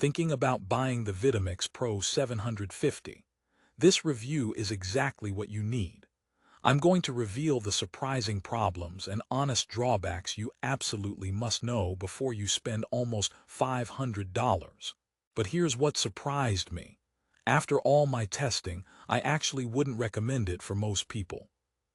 Thinking about buying the Vitamix Pro 750? This review is exactly what you need. I'm going to reveal the surprising problems and honest drawbacks you absolutely must know before you spend almost $500. But here's what surprised me. After all my testing, I actually wouldn't recommend it for most people.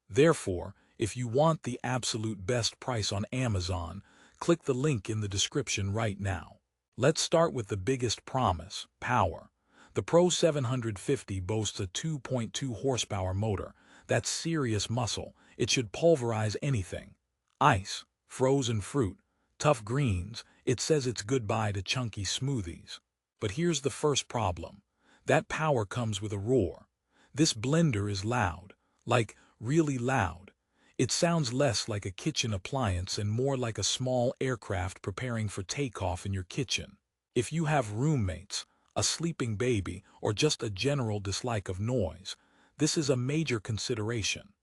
Therefore, if you want the absolute best price on Amazon, click the link in the description right now. Let's start with the biggest promise: power. The Pro 750 boasts a 2.2 horsepower motor. That's serious muscle. It should pulverize anything. Ice, frozen fruit, tough greens. It says it's goodbye to chunky smoothies. But here's the first problem. That power comes with a roar. This blender is loud, like really loud. It sounds less like a kitchen appliance and more like a small aircraft preparing for takeoff in your kitchen. If you have roommates, a sleeping baby, or just a general dislike of noise, this is a major consideration.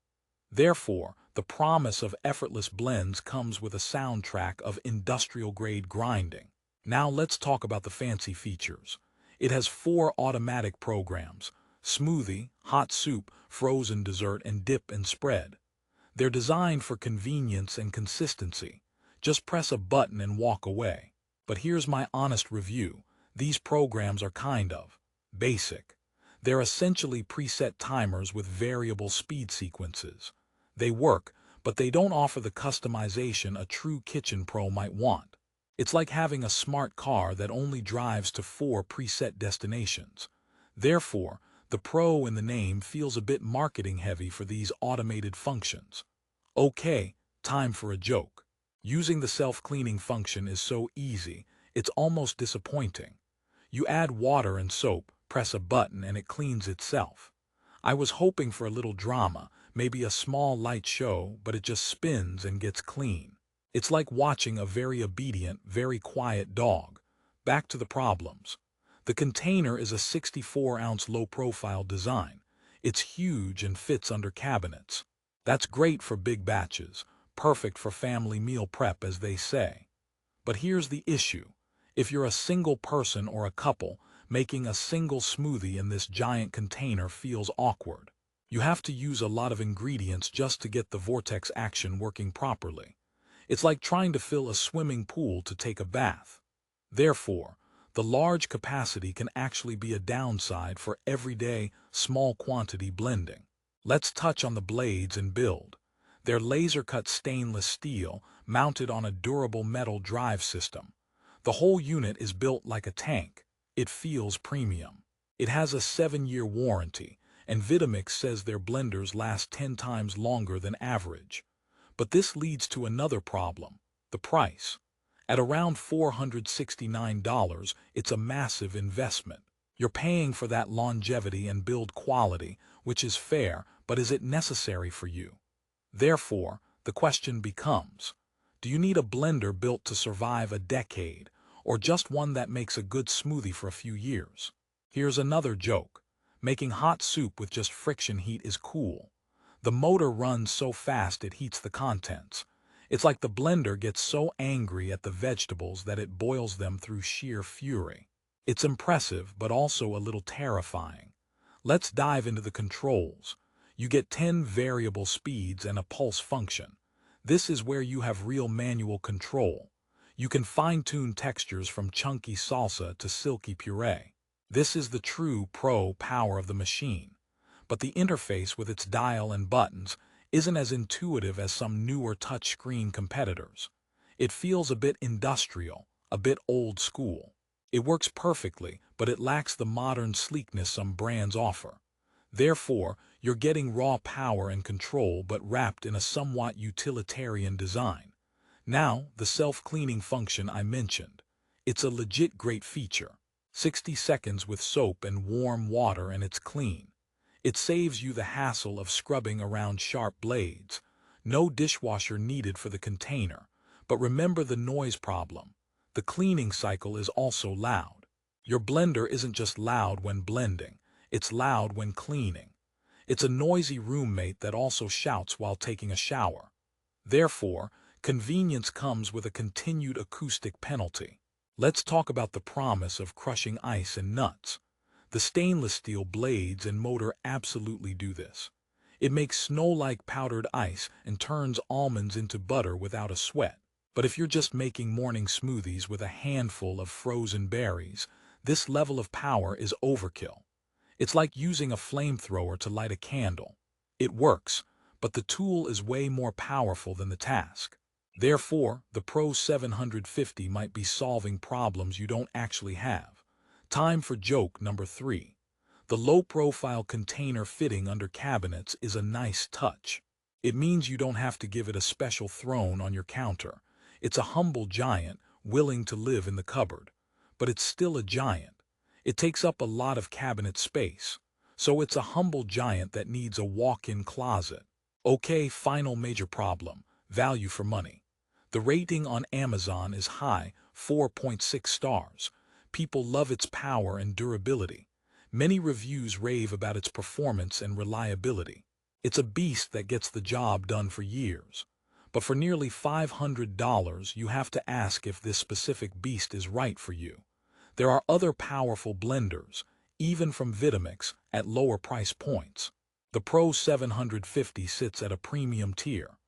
Therefore, the promise of effortless blends comes with a soundtrack of industrial-grade grinding. Now let's talk about the fancy features. It has 4 automatic programs: smoothie, hot soup, frozen dessert, and dip and spread. They're designed for convenience and consistency. Just press a button and walk away. But here's my honest review. These programs are kind of basic. They're essentially preset timers with variable speed sequences. They work, but they don't offer the customization a true kitchen pro might want. It's like having a smart car that only drives to 4 preset destinations. Therefore, the Pro in the name feels a bit marketing heavy for these automated functions. Okay, time for a joke. Using the self-cleaning function is so easy, it's almost disappointing. You add water and soap, press a button, and it cleans itself. I was hoping for a little drama, maybe a small light show, but it just spins and gets clean. It's like watching a very obedient, very quiet dog. Back to the problems. The container is a 64-ounce low-profile design. It's huge and fits under cabinets. That's great for big batches, perfect for family meal prep, as they say. But here's the issue. If you're a single person or a couple, making a single smoothie in this giant container feels awkward. You have to use a lot of ingredients just to get the vortex action working properly. It's like trying to fill a swimming pool to take a bath. Therefore, the large capacity can actually be a downside for everyday, small-quantity blending. Let's touch on the blades and build. They're laser-cut stainless steel, mounted on a durable metal drive system. The whole unit is built like a tank. It feels premium. It has a 7-year warranty, and Vitamix says their blenders last 10 times longer than average. But this leads to another problem: the price. At around $469, it's a massive investment. You're paying for that longevity and build quality, which is fair, but is it necessary for you? Therefore, the question becomes, do you need a blender built to survive a decade, or just one that makes a good smoothie for a few years? Here's another joke. Making hot soup with just friction heat is cool. The motor runs so fast it heats the contents. It's like the blender gets so angry at the vegetables that it boils them through sheer fury. It's impressive, but also a little terrifying. Let's dive into the controls. You get 10 variable speeds and a pulse function. This is where you have real manual control. You can fine-tune textures from chunky salsa to silky puree. This is the true pro power of the machine. But the interface with its dial and buttons isn't as intuitive as some newer touchscreen competitors. It feels a bit industrial, a bit old school. It works perfectly, but it lacks the modern sleekness some brands offer. Therefore, you're getting raw power and control but wrapped in a somewhat utilitarian design. Now, the self-cleaning function I mentioned. It's a legit great feature. 60 seconds with soap and warm water and it's clean. It saves you the hassle of scrubbing around sharp blades. No dishwasher needed for the container. But remember the noise problem. The cleaning cycle is also loud. Your blender isn't just loud when blending, it's loud when cleaning. It's a noisy roommate that also shouts while taking a shower. Therefore, convenience comes with a continued acoustic penalty. Let's talk about the promise of crushing ice and nuts. The stainless steel blades and motor absolutely do this. It makes snow-like powdered ice and turns almonds into butter without a sweat. But if you're just making morning smoothies with a handful of frozen berries, this level of power is overkill. It's like using a flamethrower to light a candle. It works, but the tool is way more powerful than the task. Therefore, the Pro 750 might be solving problems you don't actually have. Time for joke number 3. The low-profile container fitting under cabinets is a nice touch. It means you don't have to give it a special throne on your counter. It's a humble giant, willing to live in the cupboard. But it's still a giant. It takes up a lot of cabinet space. So it's a humble giant that needs a walk-in closet. Okay, final major problem: value for money. The rating on Amazon is high, 4.6 stars. People love its power and durability. Many reviews rave about its performance and reliability. It's a beast that gets the job done for years. But for nearly $500, you have to ask if this specific beast is right for you. There are other powerful blenders, even from Vitamix, at lower price points. The Pro 750 sits at a premium tier.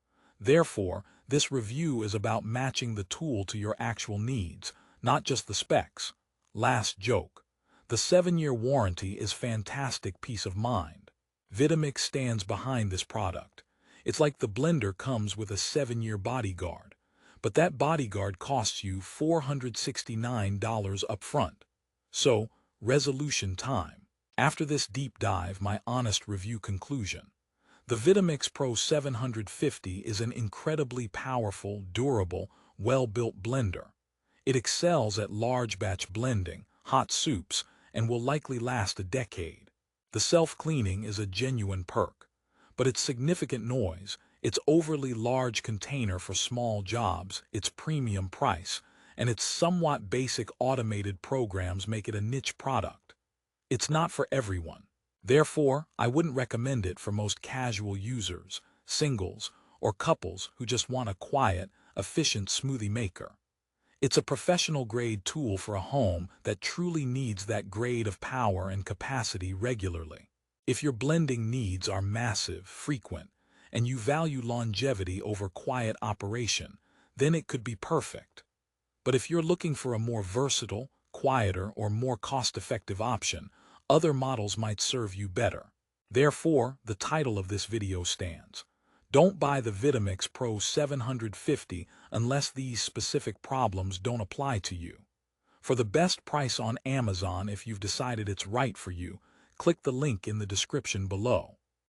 Therefore, this review is about matching the tool to your actual needs, not just the specs. Last joke. The 7-year warranty is fantastic peace of mind. Vitamix stands behind this product. It's like the blender comes with a 7-year bodyguard, but that bodyguard costs you $469 up front. So, resolution time. After this deep dive, my honest review conclusion. The Vitamix Pro 750 is an incredibly powerful, durable, well-built blender. It excels at large batch blending, hot soups, and will likely last a decade. The self-cleaning is a genuine perk. But its significant noise, its overly large container for small jobs, its premium price, and its somewhat basic automated programs make it a niche product. It's not for everyone. Therefore, I wouldn't recommend it for most casual users, singles, or couples who just want a quiet, efficient smoothie maker. It's a professional-grade tool for a home that truly needs that grade of power and capacity regularly. If your blending needs are massive, frequent, and you value longevity over quiet operation, then it could be perfect. But if you're looking for a more versatile, quieter, or more cost-effective option, other models might serve you better. Therefore, the title of this video stands. Don't buy the Vitamix Pro 750 unless these specific problems don't apply to you. For the best price on Amazon, if you've decided it's right for you, click the link in the description below.